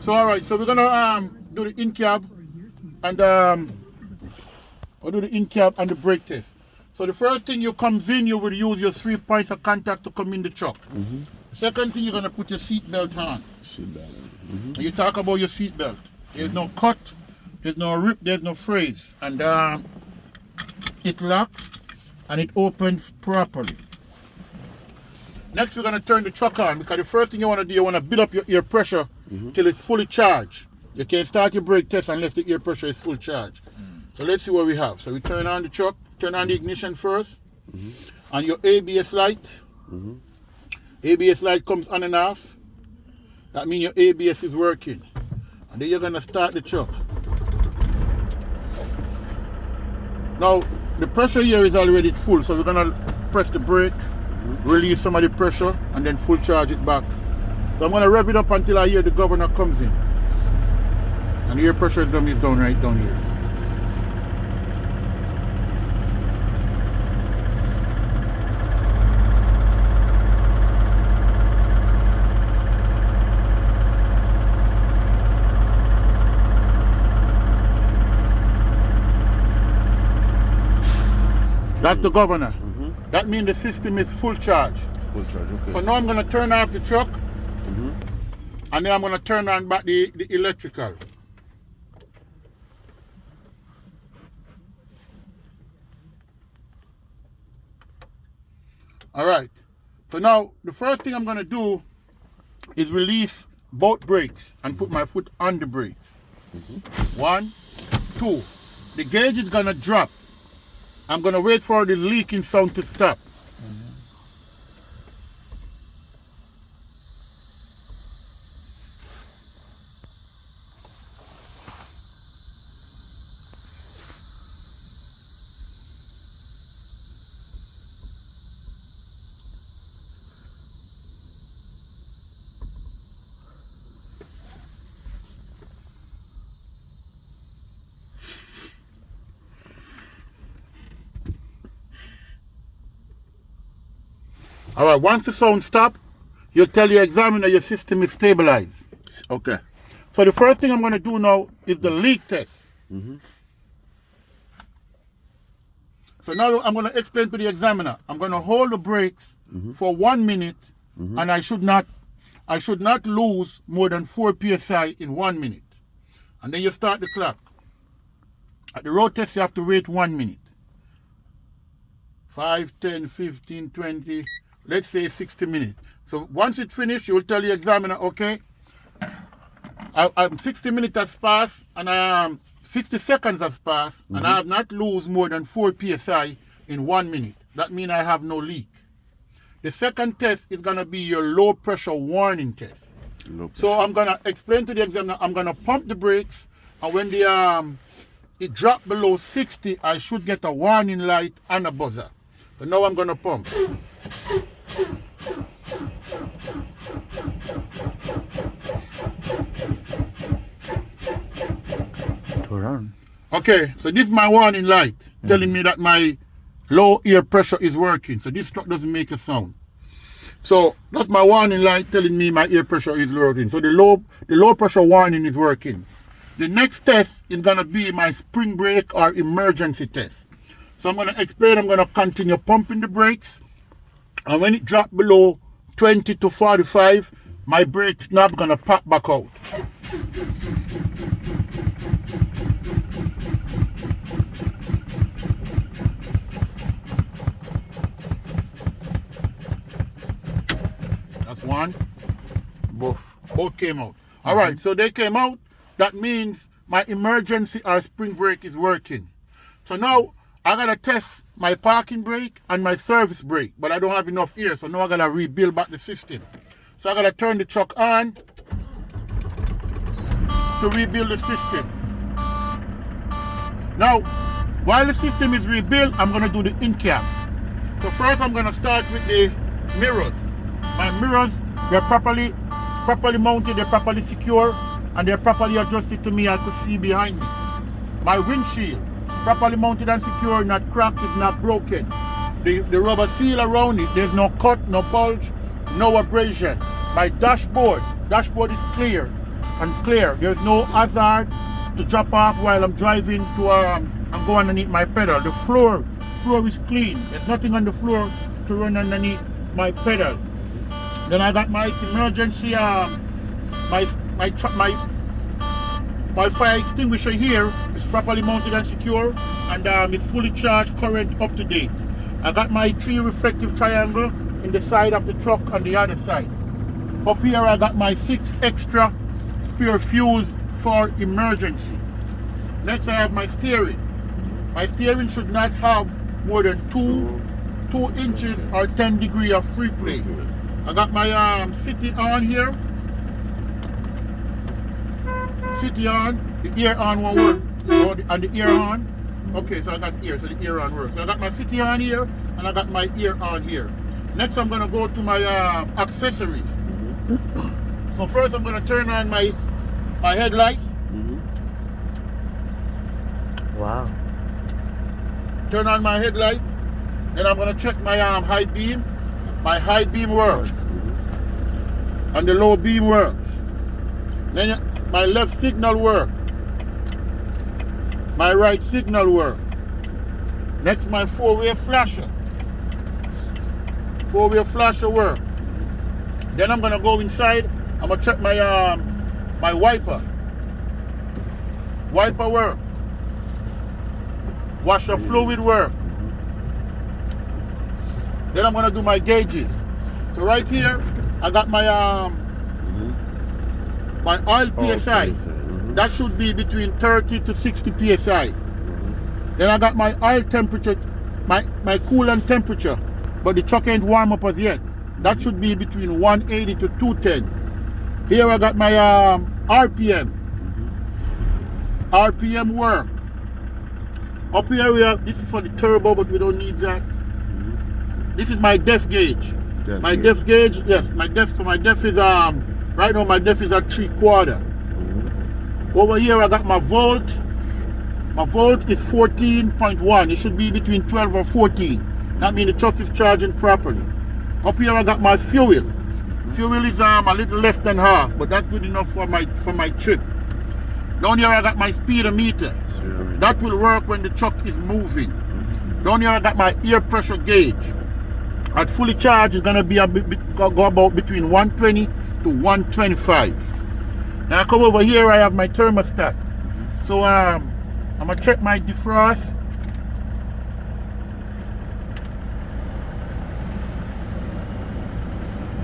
So all right, so we're gonna do the in cab and the brake test. So the first thing you comes in, you will use your 3 points of contact to come in the truck. The second thing, you're gonna put your seat belt on. You talk about your seat belt. There's no cut, there's no rip, there's no phrase, and it locks and it opens properly. Next, we're gonna turn the truck on, because the first thing you wanna do, you wanna build up your air pressure till it's fully charged. You can't start your brake test unless the air pressure is full charge. So let's see what we have. So we turn on the truck, turn on the ignition first, and your ABS light. ABS light comes on and off. That means your ABS is working. And then you're gonna start the truck. Now, the pressure here is already full, so we're gonna press the brake, release some of the pressure, and then full charge it back. So I'm gonna rev it up until I hear the governor comes in. And the air pressure drum is down right down here. That's the governor. That means the system is full charge. Full charge, okay. So now I'm going to turn off the truck, and then I'm going to turn on back the electrical. All right. So now the first thing I'm going to do is release both brakes and put my foot on the brakes. 1, 2. The gauge is going to drop. I'm going to wait for the leaking sound to stop. All right, once the sound stops, you'll tell your examiner your system is stabilized. Okay. So the first thing I'm going to do now is the leak test. So now I'm going to explain to the examiner. I'm going to hold the brakes for 1 minute, and I should not lose more than 4 psi in 1 minute. And then you start the clock. At the road test, you have to wait 1 minute. 5, 10, 15, 20, let's say 60 minutes. So once it's finished, you will tell the examiner, okay, 60 minutes has passed, and 60 seconds has passed, and I have not lose more than 4 psi in 1 minute. That means I have no leak. The second test is going to be your low pressure warning test. So I'm going to explain to the examiner, I'm going to pump the brakes, and when it dropped below 60, I should get a warning light and a buzzer. So now I'm going to pump. Okay, so this is my warning light telling me that my low air pressure is working. So this truck doesn't make a sound. So that's my warning light telling me my air pressure is working. So the low pressure warning is working. The next test is going to be my spring brake or emergency test. So I'm going to explain, I'm going to continue pumping the brakes. And when it drops below 20 to 45, my brake snap going to pop back out. That's one. Both came out. All right, so they came out. That means my emergency or spring brake is working. So now I gotta test my parking brake and my service brake, but I don't have enough air, so now I gotta rebuild back the system. So I gotta turn the truck on to rebuild the system. Now, while the system is rebuilt, I'm gonna do the in-cab. So first I'm gonna start with the mirrors. My mirrors, they're properly mounted, they're properly secure, and they're properly adjusted to me. I could see behind me. My windshield, properly mounted and secure, not cracked, it's not broken. The rubber seal around it, there's no cut, no bulge, no abrasion. My dashboard is clear. and clear. There's no hazard to drop off while I'm driving to and go underneath my pedal. The floor is clean. There's nothing on the floor to run underneath my pedal. Then I got my emergency my fire extinguisher here is properly mounted and secure, and it's fully charged, current, up to date. I got my 3 reflective triangle in the side of the truck on the other side. Up here I got my 6 extra spare fuse for emergency. Next I have my steering. My steering should not have more than 2 inches or 10 degrees of free play. I got my city on here. City on, the ear on won't work, and the ear on. Okay, so I got ear, so the ear on works. So I got my city on here, and I got my ear on here. Next I'm gonna go to my accessories. So first I'm gonna turn on my headlight. Wow. Turn on my headlight. Then I'm gonna check my high beam. My high beam works. And the low beam works. Then my left signal works. My right signal works. Next my 4-way flasher. 4-way flasher works. Then I'm gonna go inside. I'm gonna check my my wiper. Wiper work. Washer fluid work. Then I'm gonna do my gauges. So right here, I got my my oil PSI. That should be between 30 to 60 PSI. Then I got my oil temperature, my coolant temperature, but the truck ain't warm up as yet. That should be between 180 to 210. Here I got my RPM. RPM work. Up here we have, this is for the turbo, but we don't need that. This is my depth gauge. My depth gauge, yes, my depth. So my depth is right now my depth is at 3/4. Over here I got my volt. My volt is 14.1. It should be between 12 or 14. That means the truck is charging properly. Up here I got my fuel. Fuel is a little less than half, but that's good enough for my trip. Down here I got my speedometer. That will work when the truck is moving. Down here I got my air pressure gauge. At fully charged, it's gonna be go about between 120 to 125. Now I come over here, I have my thermostat. So I'm gonna check my defrost.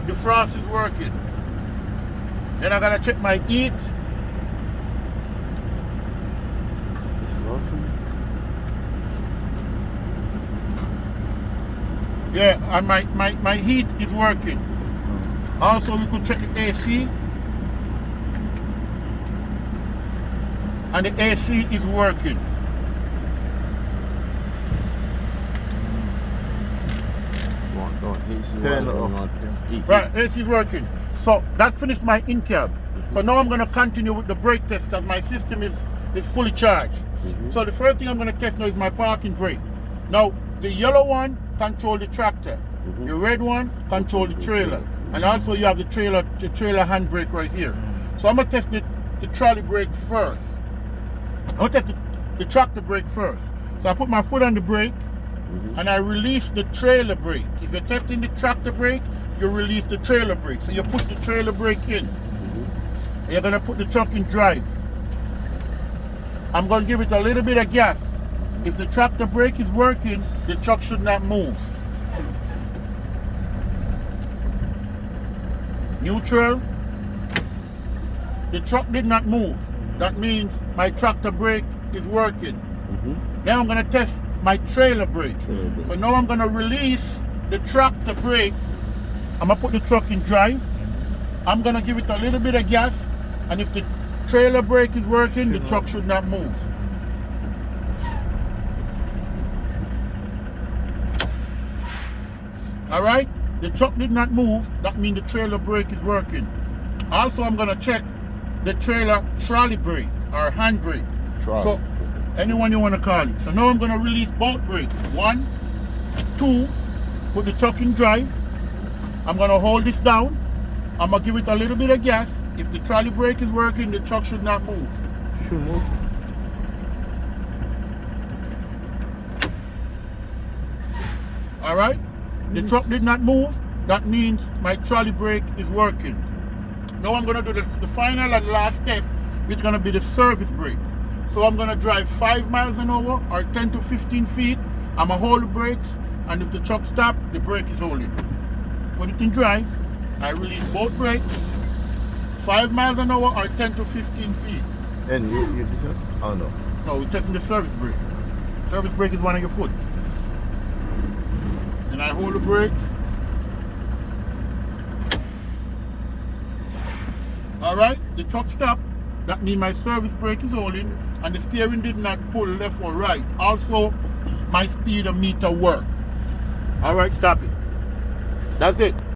Defrost is working. Then I gotta check my heat. Yeah, and my heat is working. Also, we could check the AC. And the AC is working. Right, AC is working. So that finished my in-cab. So now I'm going to continue with the brake test because my system is fully charged. So the first thing I'm going to test now is my parking brake. Now, the yellow one control the tractor. The red one control the trailer. And also you have the trailer handbrake right here. So I'm going to test the trolley brake first. I'm going to test the tractor brake first. So I put my foot on the brake and I release the trailer brake. If you're testing the tractor brake, you release the trailer brake. So you put the trailer brake in. And you're going to put the truck in drive. I'm going to give it a little bit of gas. If the tractor brake is working, the truck should not move. Neutral. The truck did not move. That means my tractor brake is working. Now I'm going to test my trailer brake. So now I'm going to release the tractor brake. I'm going to put the truck in drive. I'm going to give it a little bit of gas. And if the trailer brake is working, the truck should not move. All right, the truck did not move. That means the trailer brake is working. Also, I'm going to check the trailer trolley brake or hand brake. So, anyone you want to call it. So now I'm going to release both brakes. 1, 2, put the truck in drive. I'm going to hold this down. I'm going to give it a little bit of gas. If the trolley brake is working, the truck should not move. Should move. All right? The truck did not move. That means my trolley brake is working. Now I'm going to do the final and last test, which is going to be the service brake. So I'm going to drive 5 miles an hour or 10 to 15 feet. I'm going to hold the brakes, and if the truck stops, the brake is holding. Put it in drive. I release both brakes. 5 miles an hour or 10 to 15 feet. And you just oh no. No, we're testing the service brake. Service brake is one on your foot. And I hold the brakes. Alright, the truck stopped. That means my service brake is holding and the steering did not pull left or right. Also, my speedometer worked. Alright, stop it. That's it.